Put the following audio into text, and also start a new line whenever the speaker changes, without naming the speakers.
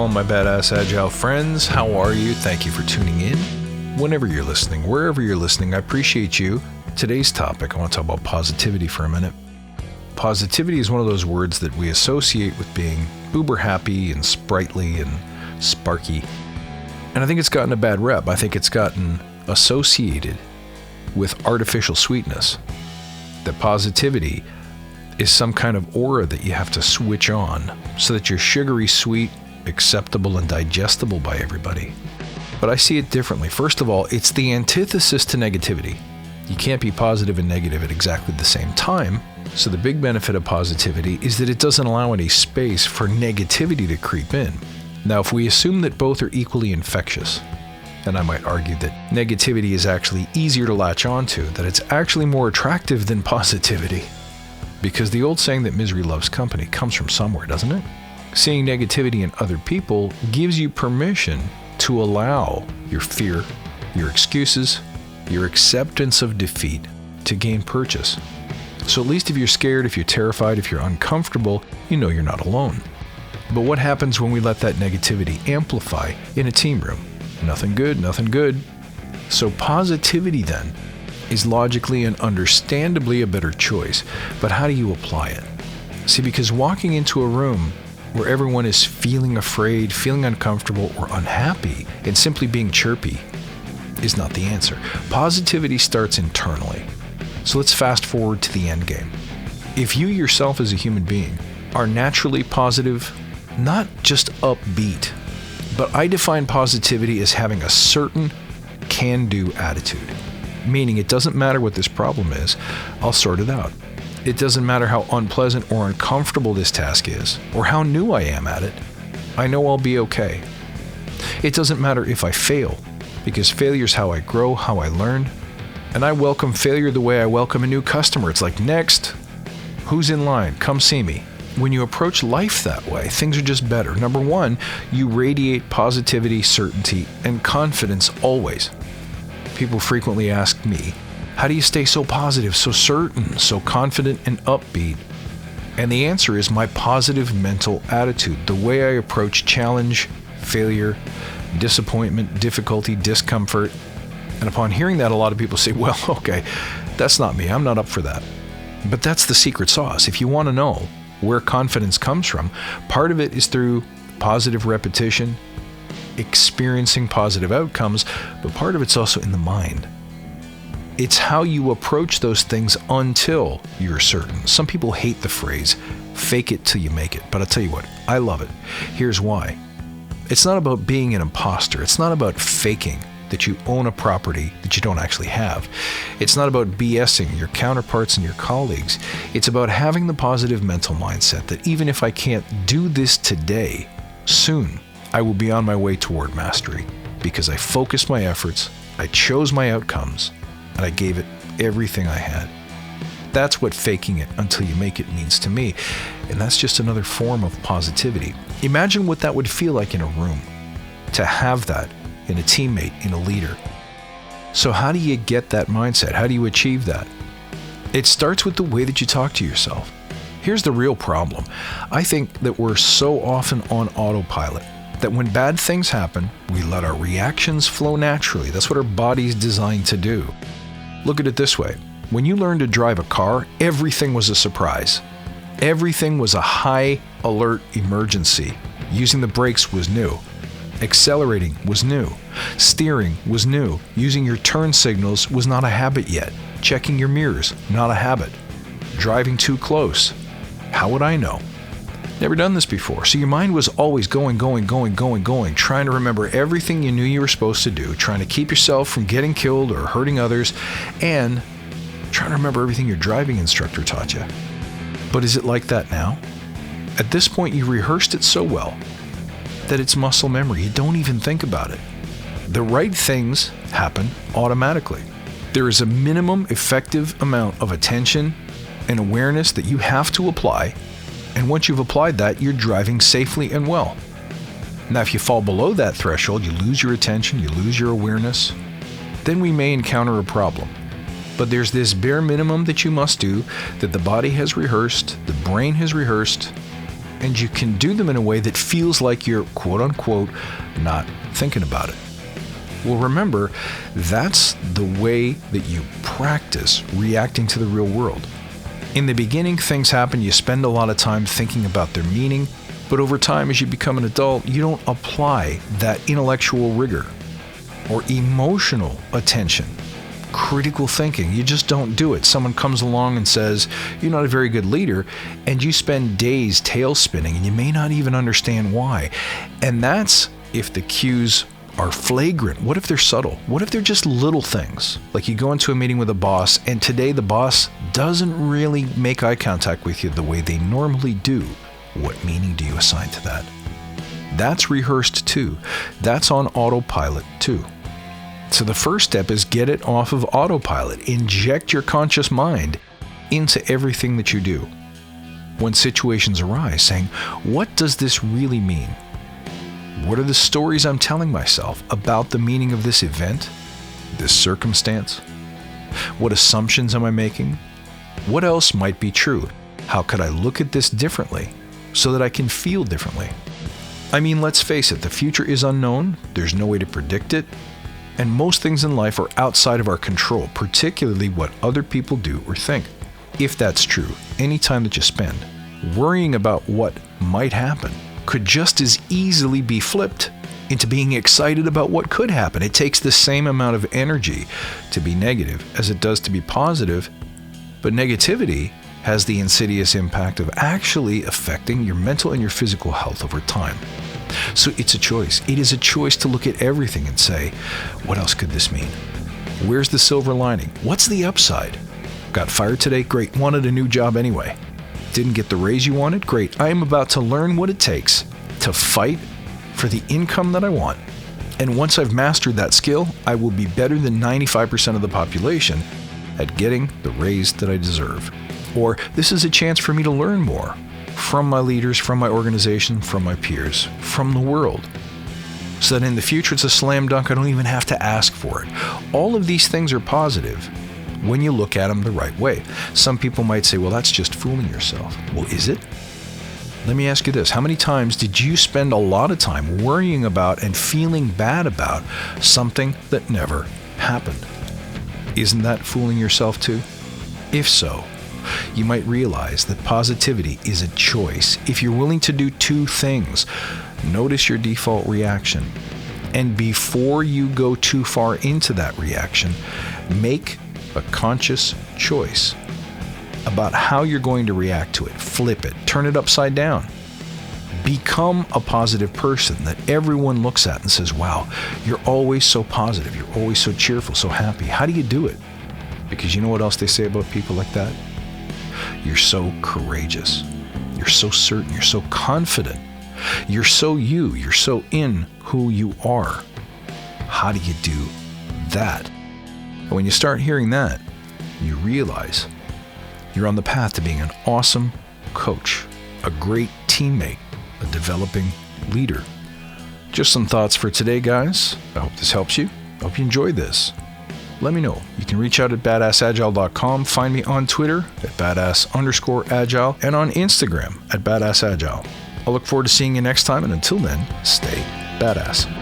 all my badass Agile friends. How are you? Thank you for tuning in. Whenever you're listening, wherever you're listening, I appreciate you. Today's topic, I want to talk about positivity for a minute. Positivity is one of those words that we associate with being uber happy and sprightly and sparky. And I think it's gotten a bad rep. I think it's gotten associated with artificial sweetness. That positivity is some kind of aura that you have to switch on so that you're sugary, sweet, acceptable, and digestible by everybody. But I see it differently. First of all, it's the antithesis to negativity. You can't be positive and negative at exactly the same time. So the big benefit of positivity is that it doesn't allow any space for negativity to creep in. Now, if we assume that both are equally infectious, and I might argue that negativity is actually easier to latch onto, that it's actually more attractive than positivity. Because the old saying that misery loves company comes from somewhere, doesn't it? Seeing negativity in other people gives you permission to allow your fear, your excuses, your acceptance of defeat to gain purchase. So at least if you're scared, if you're terrified, if you're uncomfortable, you know you're not alone. But what happens when we let that negativity amplify in a team room? Nothing good, nothing good. So positivity then is logically and understandably a better choice. But how do you apply it? See, because walking into a room where everyone is feeling afraid, feeling uncomfortable, or unhappy, and simply being chirpy is not the answer. Positivity starts internally. So let's fast forward to the end game. If you yourself as a human being are naturally positive, not just upbeat, but I define positivity as having a certain can-do attitude. Meaning it doesn't matter what this problem is, I'll sort it out. It doesn't matter how unpleasant or uncomfortable this task is, or how new I am at it, I know I'll be okay. It doesn't matter if I fail, because failure is how I grow, how I learn, and I welcome failure the way I welcome a new customer. It's like, next, who's in line? Come see me. When you approach life that way, things are just better. Number one, you radiate positivity, certainty, and confidence always. People frequently ask me, how do you stay so positive, so certain, so confident and upbeat? And the answer is my positive mental attitude, the way I approach challenge, failure, disappointment, difficulty, discomfort. And upon hearing that, a lot of people say, well, okay, that's not me. I'm not up for that. But that's the secret sauce. If you want to know where confidence comes from, part of it is through positive repetition, experiencing positive outcomes, but part of it's also in the mind. It's how you approach those things until you're certain. Some people hate the phrase, fake it till you make it, but I'll tell you what, I love it. Here's why. It's not about being an imposter. It's not about faking that you own a property that you don't actually have. It's not about BSing your counterparts and your colleagues. It's about having the positive mental mindset that even if I can't do this today, soon I will be on my way toward mastery because I focused my efforts, I chose my outcomes, and I gave it everything I had. That's what faking it until you make it means to me. And that's just another form of positivity. Imagine what that would feel like in a room, to have that in a teammate, in a leader. So how do you get that mindset? How do you achieve that? It starts with the way that you talk to yourself. Here's the real problem. I think that we're so often on autopilot that when bad things happen, we let our reactions flow naturally. That's what our body's designed to do. Look at it this way. When you learned to drive a car, everything was a surprise. Everything was a high alert emergency. Using the brakes was new. Accelerating was new. Steering was new. Using your turn signals was not a habit yet. Checking your mirrors, not a habit. Driving too close. How would I know? Never done this before. So your mind was always going, trying to remember everything you knew you were supposed to do, trying to keep yourself from getting killed or hurting others, and trying to remember everything your driving instructor taught you. But is it like that now? At this point, you rehearsed it so well that it's muscle memory. You don't even think about it. The right things happen automatically. There is a minimum effective amount of attention and awareness that you have to apply. And once you've applied that, you're driving safely and well. Now, if you fall below that threshold, you lose your attention, you lose your awareness, then we may encounter a problem. But there's this bare minimum that you must do, that the body has rehearsed, the brain has rehearsed, and you can do them in a way that feels like you're, quote unquote, not thinking about it. Well, remember, that's the way that you practice reacting to the real world. In the beginning, things happen, you spend a lot of time thinking about their meaning, but over time, as you become an adult, you don't apply that intellectual rigor or emotional attention, critical thinking. You just don't do it. Someone comes along and says, you're not a very good leader, and you spend days tail spinning, and you may not even understand why. And that's if the cues are flagrant. What if they're subtle? What if they're just little things? Like you go into a meeting with a boss, and today the boss doesn't really make eye contact with you the way they normally do. What meaning do you assign to that? That's rehearsed too. That's on autopilot too. So the first step is get it off of autopilot. Inject your conscious mind into everything that you do. When situations arise, saying, what does this really mean? What are the stories I'm telling myself about the meaning of this event, this circumstance? What assumptions am I making? What else might be true? How could I look at this differently so that I can feel differently? I mean, let's face it, the future is unknown. There's no way to predict it. And most things in life are outside of our control, particularly what other people do or think. If that's true, any time that you spend worrying about what might happen could just as easily be flipped into being excited about what could happen. It takes the same amount of energy to be negative as it does to be positive, but negativity has the insidious impact of actually affecting your mental and your physical health over time. So it's a choice. It is a choice to look at everything and say, what else could this mean? Where's the silver lining? What's the upside? Got fired today? Great. Wanted a new job anyway. Didn't get the raise you wanted? Great. I am about to learn what it takes to fight for the income that I want. And once I've mastered that skill, I will be better than 95% of the population at getting the raise that I deserve. Or this is a chance for me to learn more from my leaders, from my organization, from my peers, from the world. So that in the future, it's a slam dunk. I don't even have to ask for it. All of these things are positive when you look at them the right way. Some people might say, well, that's just fooling yourself. Well, is it? Let me ask you this. How many times did you spend a lot of time worrying about and feeling bad about something that never happened? Isn't that fooling yourself too? If so, you might realize that positivity is a choice. If you're willing to do two things, notice your default reaction. And before you go too far into that reaction, make a conscious choice about how you're going to react to it. Flip it. Turn it upside down. Become a positive person that everyone looks at and says, wow, you're always so positive. You're always so cheerful, so happy. How do you do it? Because you know what else they say about people like that? You're so courageous. You're so certain. You're so confident. You're so you. You're so in who you are. How do you do that? And when you start hearing that, you realize you're on the path to being an awesome coach, a great teammate, a developing leader. Just some thoughts for today, guys. I hope this helps you. I hope you enjoyed this. Let me know. You can reach out at badassagile.com. Find me on Twitter at badass_agile and on Instagram at badassagile. I'll look forward to seeing you next time, and until then, stay badass.